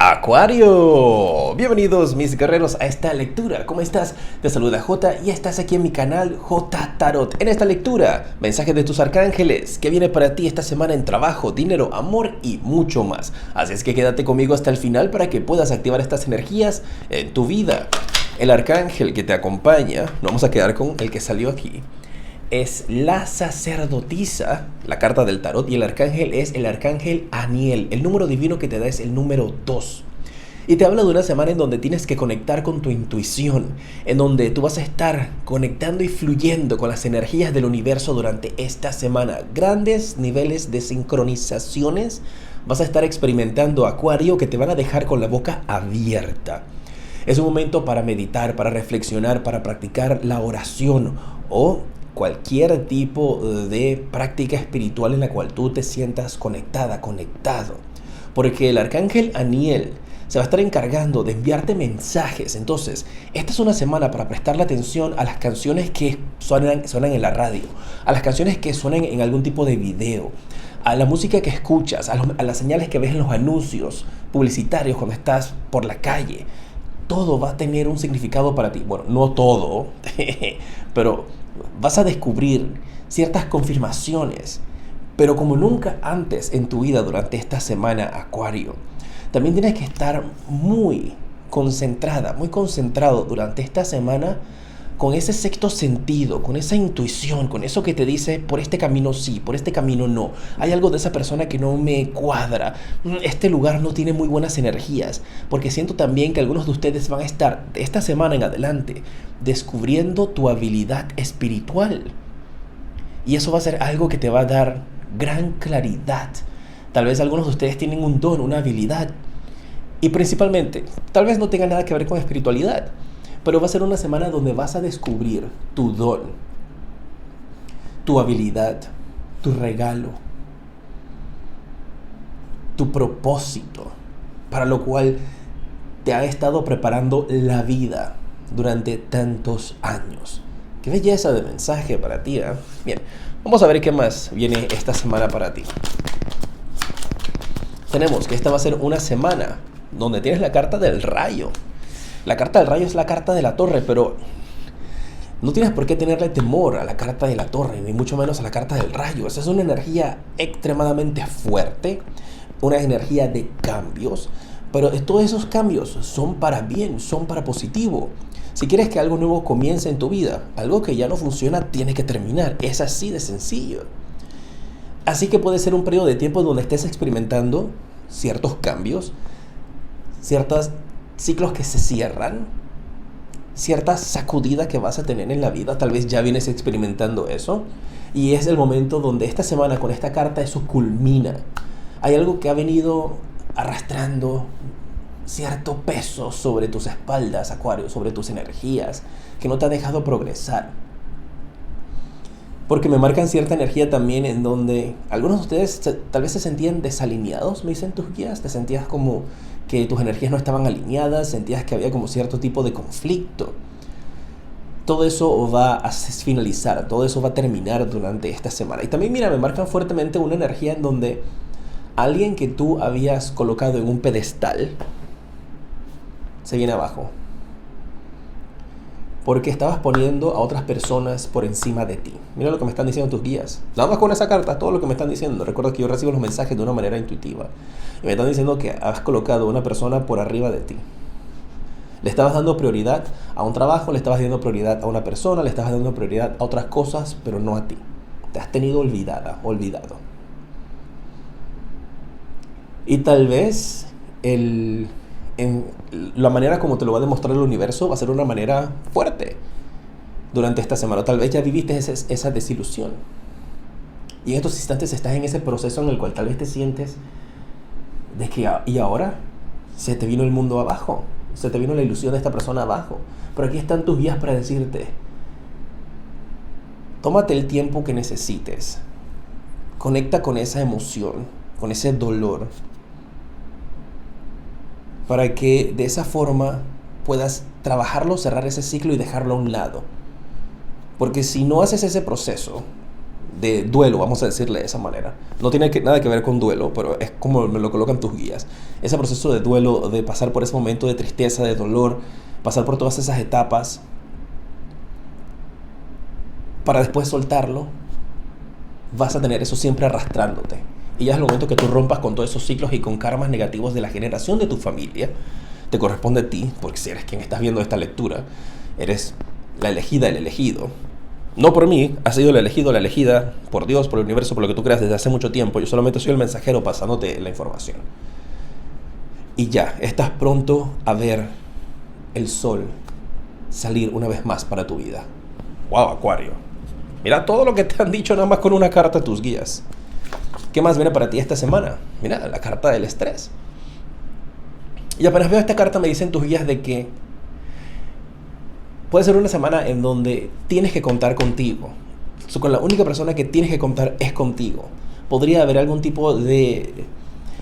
Acuario, bienvenidos mis guerreros a esta lectura. ¿Cómo estás? Te saluda J y estás aquí en mi canal J Tarot. En esta lectura, mensajes de tus arcángeles que viene para ti esta semana en trabajo, dinero, amor y mucho más. Así es que quédate conmigo hasta el final para que puedas activar estas energías en tu vida. El arcángel que te acompaña, nos vamos a quedar con el que salió aquí, es la sacerdotisa, la carta del tarot, y el arcángel es el arcángel Aniel. El número divino que te da es el número 2. Y te habla de una semana en donde tienes que conectar con tu intuición, en donde tú vas a estar conectando y fluyendo con las energías del universo durante esta semana. Grandes niveles de sincronizaciones vas a estar experimentando, Acuario, que te van a dejar con la boca abierta. Es un momento para meditar, para reflexionar, para practicar la oración o cualquier tipo de práctica espiritual en la cual tú te sientas conectada, conectado. Porque el arcángel Aniel se va a estar encargando de enviarte mensajes. Entonces, esta es una semana para prestarle atención a las canciones que suenan en la radio, a las canciones que suenan en algún tipo de video, a la música que escuchas, a las señales que ves en los anuncios publicitarios cuando estás por la calle. Todo va a tener un significado para ti. Bueno, no todo, pero vas a descubrir ciertas confirmaciones, pero como nunca antes en tu vida durante esta semana, Acuario. También tienes que estar muy concentrada, muy concentrado durante esta semana con ese sexto sentido, con esa intuición, con eso que te dice por este camino sí, por este camino no. Hay algo de esa persona que no me cuadra. Este lugar no tiene muy buenas energías, porque siento también que algunos de ustedes van a estar de esta semana en adelante descubriendo tu habilidad espiritual. Y eso va a ser algo que te va a dar gran claridad. Tal vez algunos de ustedes tienen un don, una habilidad. Y principalmente, tal vez no tenga nada que ver con espiritualidad, pero va a ser una semana donde vas a descubrir tu don, tu habilidad, tu regalo, tu propósito, para lo cual te ha estado preparando la vida durante tantos años. Qué belleza de mensaje para ti, ¿eh? Bien, vamos a ver qué más viene esta semana para ti. Tenemos que esta va a ser una semana donde tienes la carta del rayo. La carta del rayo es la carta de la torre, pero no tienes por qué tenerle temor a la carta de la torre, ni mucho menos a la carta del rayo. Esa es una energía extremadamente fuerte, una energía de cambios, pero todos esos cambios son para bien, son para positivo. Si quieres que algo nuevo comience en tu vida, algo que ya no funciona tiene que terminar. Es así de sencillo. Así que puede ser un periodo de tiempo donde estés experimentando ciertos cambios, ciertos ciclos que se cierran, cierta sacudida que vas a tener en la vida. Tal vez ya vienes experimentando eso y es el momento donde esta semana con esta carta eso culmina. Hay algo que ha venido arrastrando cierto peso sobre tus espaldas, Acuario, sobre tus energías, que no te ha dejado progresar. Porque me marcan cierta energía también en donde algunos de ustedes tal vez se sentían desalineados, me dicen tus guías, te sentías como que tus energías no estaban alineadas, sentías que había como cierto tipo de conflicto. Todo eso va a finalizar, todo eso va a terminar durante esta semana. Y también, mira, me marcan fuertemente una energía en donde alguien que tú habías colocado en un pedestal se viene abajo. Porque estabas poniendo a otras personas por encima de ti. Mira lo que me están diciendo tus guías. Nada más con esa carta, todo lo que me están diciendo. Recuerda que yo recibo los mensajes de una manera intuitiva. Y me están diciendo que has colocado a una persona por arriba de ti. Le estabas dando prioridad a un trabajo, le estabas dando prioridad a una persona, le estabas dando prioridad a otras cosas, pero no a ti. Te has tenido olvidado. Y tal vez la manera como te lo va a demostrar el universo va a ser una manera fuerte durante esta semana. Tal vez ya viviste esa desilusión y en estos instantes estás en ese proceso en el cual tal vez te sientes de que y ahora se te vino el mundo abajo, se te vino la ilusión de esta persona abajo. Pero aquí están tus guías para decirte: tómate el tiempo que necesites, conecta con esa emoción, con ese dolor, para que de esa forma puedas trabajarlo, cerrar ese ciclo y dejarlo a un lado. Porque si no haces ese proceso de duelo, vamos a decirle de esa manera. No tiene nada que ver con duelo, pero es como me lo colocan tus guías. Ese proceso de duelo, de pasar por ese momento de tristeza, de dolor, pasar por todas esas etapas, para después soltarlo, vas a tener eso siempre arrastrándote. Y ya es el momento que tú rompas con todos esos ciclos y con karmas negativos de la generación de tu familia. Te corresponde a ti, porque si eres quien estás viendo esta lectura, eres la elegida, el elegido. No por mí, has sido el elegido, la elegida, por Dios, por el universo, por lo que tú creas desde hace mucho tiempo. Yo solamente soy el mensajero pasándote la información. Y ya, estás pronto a ver el sol salir una vez más para tu vida. ¡Wow, Acuario! Mira todo lo que te han dicho nada más con una carta de tus guías. ¿Qué más viene para ti esta semana? Mira, la carta del estrés. Y apenas veo esta carta me dicen tus guías de que puede ser una semana en donde tienes que contar contigo. Con la única persona que tienes que contar es contigo. Podría haber algún tipo de...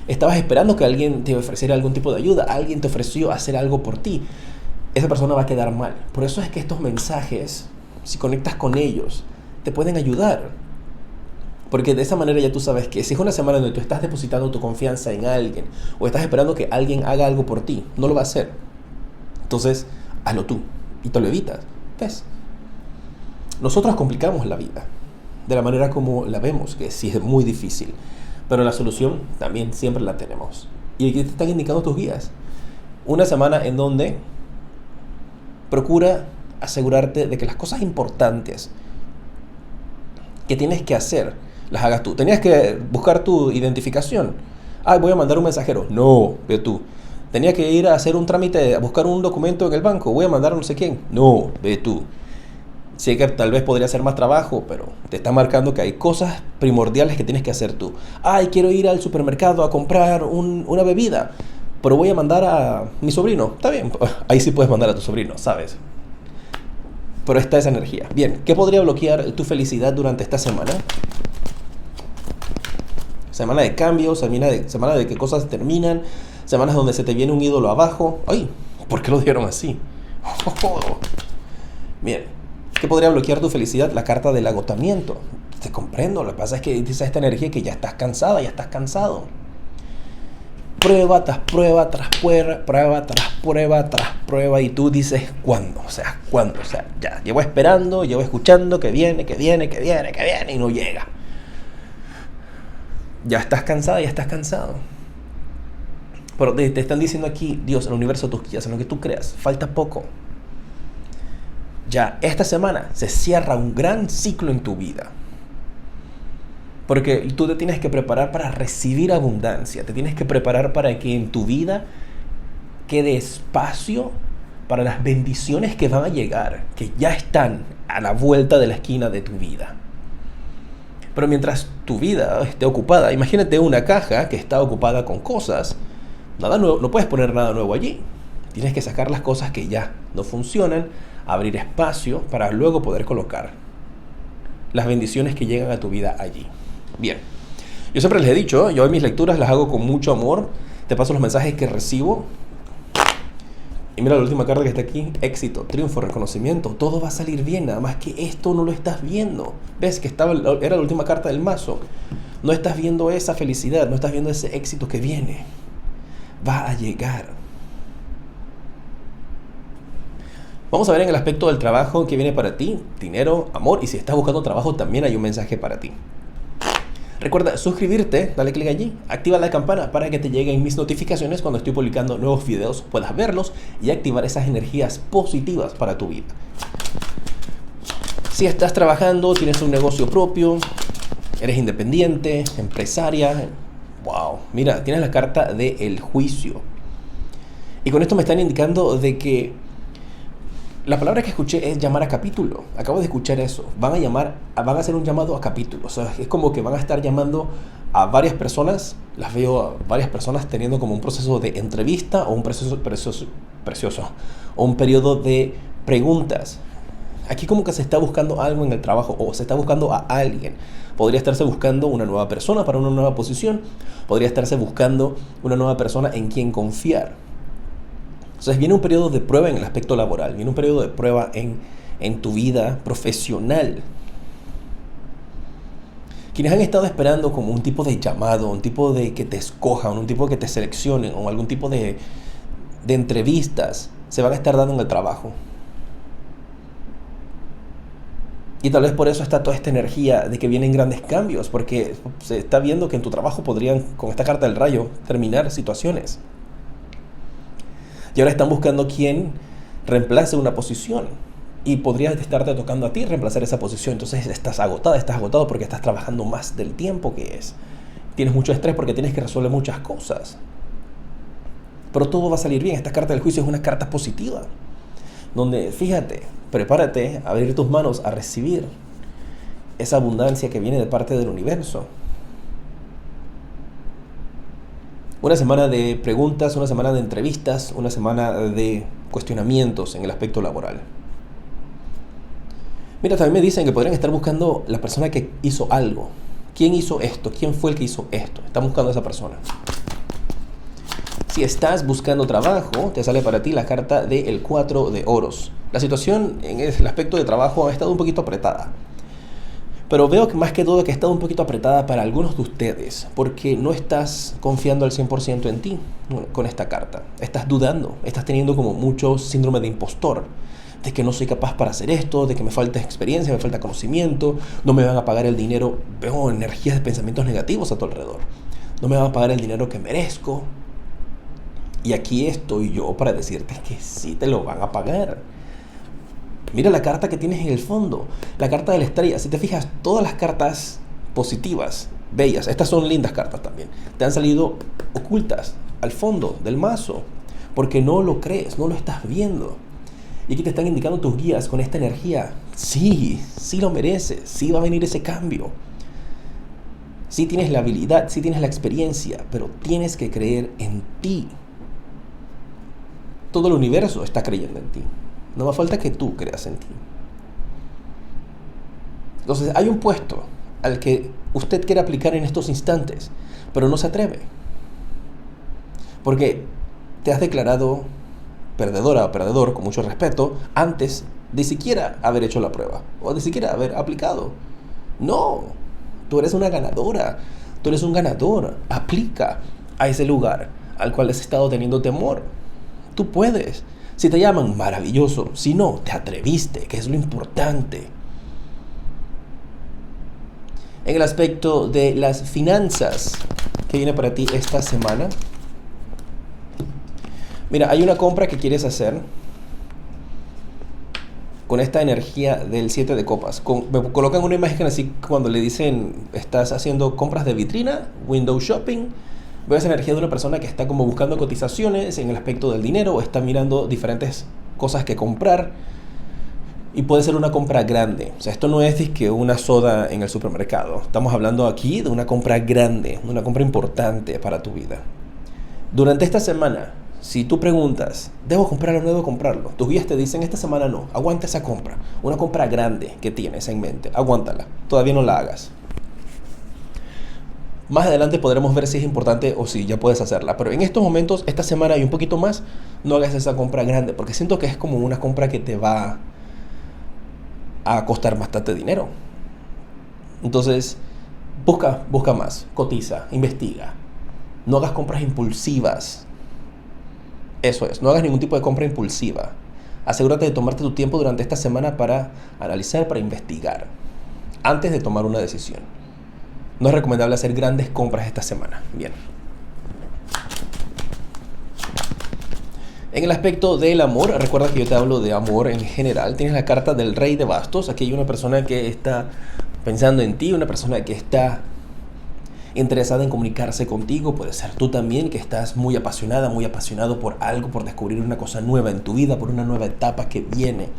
Estabas esperando que alguien te ofreciera algún tipo de ayuda. Alguien te ofreció hacer algo por ti. Esa persona va a quedar mal. Por eso es que estos mensajes, si conectas con ellos, te pueden ayudar. Porque de esa manera ya tú sabes que si es una semana donde tú estás depositando tu confianza en alguien o estás esperando que alguien haga algo por ti, no lo va a hacer. Entonces, hazlo tú y te lo evitas. ¿Ves? Nosotros complicamos la vida de la manera como la vemos, que sí es muy difícil. Pero la solución también siempre la tenemos. Y aquí te están indicando tus guías. Una semana en donde procura asegurarte de que las cosas importantes que tienes que hacer, las hagas tú. Tenías que buscar tu identificación. Voy a mandar un mensajero. No, ve tú. Tenía que ir a hacer un trámite, a buscar un documento en el banco. Voy a mandar a no sé quién. No, ve tú. Sé que tal vez podría hacer más trabajo, pero te está marcando que hay cosas primordiales que tienes que hacer tú. Quiero ir al supermercado a comprar una bebida, pero voy a mandar a mi sobrino. Está bien, ahí sí puedes mandar a tu sobrino, ¿sabes? Pero está esa energía. Bien, ¿qué podría bloquear tu felicidad durante esta semana? Semana de cambios, semana de que cosas terminan, semanas donde se te viene un ídolo abajo. ¡Ay! ¿Por qué lo dieron así? Bien, ¿qué podría bloquear tu felicidad? La carta del agotamiento. Te comprendo, lo que pasa es que dice esta energía que ya estás cansada, ya estás cansado. Prueba tras prueba, tras prueba, tras prueba, tras prueba, y tú dices, ¿cuándo? O sea, ¿cuándo? O sea, ya, llevo esperando, llevo escuchando que viene, y no llega. Ya estás cansada, ya estás cansado. Pero te están diciendo aquí, Dios, el universo, tus guías, en lo que tú creas, falta poco. Ya, esta semana se cierra un gran ciclo en tu vida. Porque tú te tienes que preparar para recibir abundancia. Te tienes que preparar para que en tu vida quede espacio para las bendiciones que van a llegar, que ya están a la vuelta de la esquina de tu vida. Pero mientras tu vida esté ocupada, imagínate una caja que está ocupada con cosas. Nada nuevo, no puedes poner nada nuevo allí. Tienes que sacar las cosas que ya no funcionan, abrir espacio para luego poder colocar las bendiciones que llegan a tu vida allí. Bien, yo siempre les he dicho, yo en mis lecturas las hago con mucho amor, te paso los mensajes que recibo. Y mira la última carta que está aquí, éxito, triunfo, reconocimiento, todo va a salir bien, nada más que esto no lo estás viendo. ¿Ves que era la última carta del mazo? No estás viendo esa felicidad, no estás viendo ese éxito que viene. Va a llegar. Vamos a ver en el aspecto del trabajo que viene para ti, dinero, amor, y si estás buscando trabajo también hay un mensaje para ti. Recuerda suscribirte, dale clic allí, activa la campana para que te lleguen mis notificaciones cuando estoy publicando nuevos videos, puedas verlos y activar esas energías positivas para tu vida. Si estás trabajando, tienes un negocio propio, eres independiente, empresaria, wow, mira, tienes la carta del juicio. Y con esto me están indicando de que la palabra que escuché es llamar a capítulo. Acabo de escuchar eso. Van a hacer un llamado a capítulo. O sea, es como que van a estar llamando a varias personas. Las veo a varias personas teniendo como un proceso de entrevista o un proceso precioso. O un periodo de preguntas. Aquí como que se está buscando algo en el trabajo o se está buscando a alguien. Podría estarse buscando una nueva persona para una nueva posición. Podría estarse buscando una nueva persona en quien confiar. Entonces viene un periodo de prueba en el aspecto laboral, viene un periodo de prueba en tu vida profesional. Quienes han estado esperando como un tipo de llamado, un tipo de que te escojan, un tipo de que te seleccionen o algún tipo de entrevistas, se van a estar dando en el trabajo. Y tal vez por eso está toda esta energía de que vienen grandes cambios, porque se está viendo que en tu trabajo podrían, con esta carta del rayo, terminar situaciones. Y ahora están buscando quién reemplace una posición. Y podrías estarte tocando a ti reemplazar esa posición. Entonces estás agotado porque estás trabajando más del tiempo que es. Tienes mucho estrés porque tienes que resolver muchas cosas. Pero todo va a salir bien. Esta carta del juicio es una carta positiva. Donde, fíjate, prepárate a abrir tus manos a recibir esa abundancia que viene de parte del universo. Una semana de preguntas, una semana de entrevistas, una semana de cuestionamientos en el aspecto laboral. Mira, también me dicen que podrían estar buscando la persona que hizo algo. ¿Quién hizo esto? ¿Quién fue el que hizo esto? Están buscando a esa persona. Si estás buscando trabajo, te sale para ti la carta del 4 de oros. La situación en el aspecto de trabajo ha estado un poquito apretada. Pero veo que más que todo que ha estado un poquito apretada para algunos de ustedes, porque no estás confiando al 100% en ti con esta carta. Estás dudando, estás teniendo como mucho síndrome de impostor, de que no soy capaz para hacer esto, de que me falta experiencia, me falta conocimiento, no me van a pagar el dinero. Veo energías de pensamientos negativos a tu alrededor. No me van a pagar el dinero que merezco. Y aquí estoy yo para decirte que sí te lo van a pagar. Mira la carta que tienes en el fondo, la carta de la estrella. Si te fijas, todas las cartas positivas, bellas, estas son lindas cartas también, te han salido ocultas al fondo del mazo, porque no lo crees, no lo estás viendo. Y aquí te están indicando tus guías con esta energía. Sí, sí lo mereces, sí va a venir ese cambio. Sí tienes la habilidad, sí tienes la experiencia, pero tienes que creer en ti. Todo el universo está creyendo en ti. No me falta que tú creas en ti. Entonces hay un puesto al que usted quiere aplicar en estos instantes, pero no se atreve. Porque te has declarado perdedora o perdedor, con mucho respeto, antes de siquiera haber hecho la prueba o de siquiera haber aplicado. No, tú eres una ganadora, tú eres un ganador. Aplica a ese lugar al cual has estado teniendo temor. Tú puedes. Si te llaman, maravilloso. Si no, te atreviste, que es lo importante. En el aspecto de las finanzas, ¿qué viene para ti esta semana? Mira, hay una compra que quieres hacer con esta energía del 7 de copas. Me colocan una imagen así cuando le dicen, estás haciendo compras de vitrina, window shopping. Veo esa energía de una persona que está como buscando cotizaciones en el aspecto del dinero o está mirando diferentes cosas que comprar. Y puede ser una compra grande. O sea, esto no es que una soda en el supermercado. Estamos hablando aquí de una compra grande, una compra importante para tu vida. Durante esta semana, si tú preguntas, ¿debo comprarlo o no debo comprarlo? Tus guías te dicen, esta semana no, aguanta esa compra. Una compra grande que tienes en mente, aguántala, todavía no la hagas. Más adelante podremos ver si es importante o si ya puedes hacerla. Pero en estos momentos, esta semana y un poquito más, no hagas esa compra grande. Porque siento que es como una compra que te va a costar bastante dinero. Entonces, busca más, cotiza, investiga. No hagas compras impulsivas. Eso es, no hagas ningún tipo de compra impulsiva. Asegúrate de tomarte tu tiempo durante esta semana para analizar, para investigar, antes de tomar una decisión. No es recomendable hacer grandes compras esta semana. Bien. En el aspecto del amor, recuerda que yo te hablo de amor en general. Tienes la carta del Rey de Bastos. Aquí hay una persona que está pensando en ti, una persona que está interesada en comunicarse contigo. Puede ser tú también, que estás muy apasionada, muy apasionado por algo, por descubrir una cosa nueva en tu vida, por una nueva etapa que viene.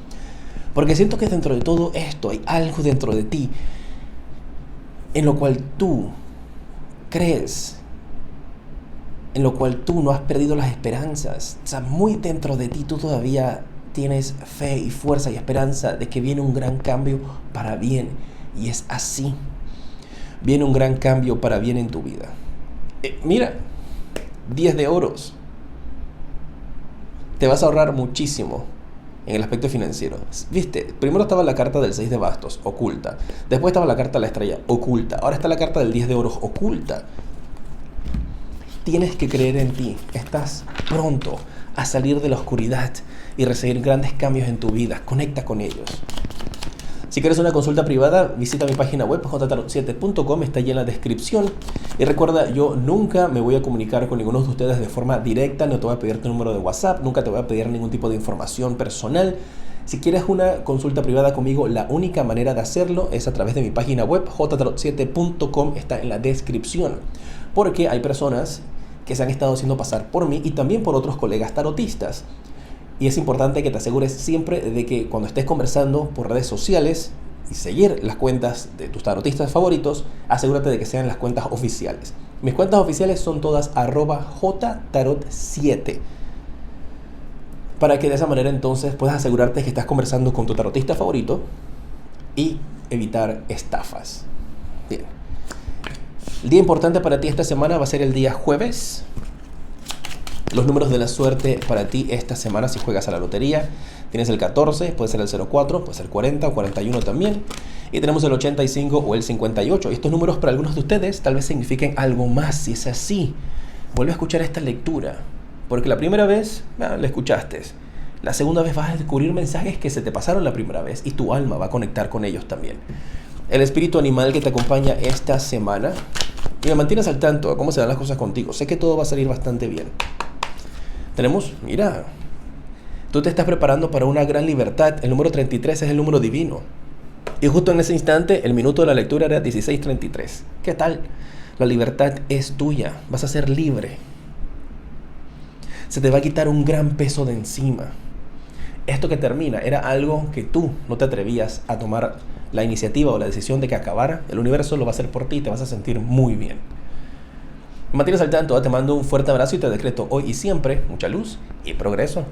Porque siento que dentro de todo esto hay algo dentro de ti en lo cual tú crees, en lo cual tú no has perdido las esperanzas. O sea, muy dentro de ti tú todavía tienes fe y fuerza y esperanza de que viene un gran cambio para bien. Y es así. Viene un gran cambio para bien en tu vida. Mira, 10 de oros. Te vas a ahorrar muchísimo en el aspecto financiero. Viste, primero estaba la carta del 6 de bastos, oculta. Después estaba la carta de la estrella, oculta. Ahora está la carta del 10 de oros, oculta. Tienes que creer en ti. Estás pronto a salir de la oscuridad y recibir grandes cambios en tu vida. Conecta con ellos. Si quieres una consulta privada, visita mi página web jtarot7.com, está allí en la descripción. Y recuerda, yo nunca me voy a comunicar con ninguno de ustedes de forma directa, no te voy a pedir tu número de WhatsApp, nunca te voy a pedir ningún tipo de información personal. Si quieres una consulta privada conmigo, la única manera de hacerlo es a través de mi página web jtarot7.com, está en la descripción. Porque hay personas que se han estado haciendo pasar por mí y también por otros colegas tarotistas. Y es importante que te asegures siempre de que cuando estés conversando por redes sociales y seguir las cuentas de tus tarotistas favoritos, asegúrate de que sean las cuentas oficiales. Mis cuentas oficiales son todas @jtarot7. Para que de esa manera entonces puedas asegurarte que estás conversando con tu tarotista favorito y evitar estafas. Bien. El día importante para ti esta semana va a ser el día jueves. Los números de la suerte para ti esta semana, si juegas a la lotería, tienes el 14, puede ser el 04, puede ser 40 o 41 también. Y tenemos el 85 o el 58. Y estos números para algunos de ustedes tal vez signifiquen algo más. Si es así, vuelve a escuchar esta lectura. Porque la primera vez, la escuchaste. La segunda vez vas a descubrir mensajes que se te pasaron la primera vez y tu alma va a conectar con ellos también. El espíritu animal que te acompaña esta semana y me mantienes al tanto de cómo se dan las cosas contigo. Sé que todo va a salir bastante bien. Tenemos, mira, tú te estás preparando para una gran libertad. El número 33 es el número divino. Y justo en ese instante, el minuto de la lectura era 16:33. ¿Qué tal? La libertad es tuya. Vas a ser libre. Se te va a quitar un gran peso de encima. Esto que termina era algo que tú no te atrevías a tomar la iniciativa o la decisión de que acabara. El universo lo va a hacer por ti y te vas a sentir muy bien. Me mantienes al tanto, te mando un fuerte abrazo y te decreto hoy y siempre mucha luz y progreso.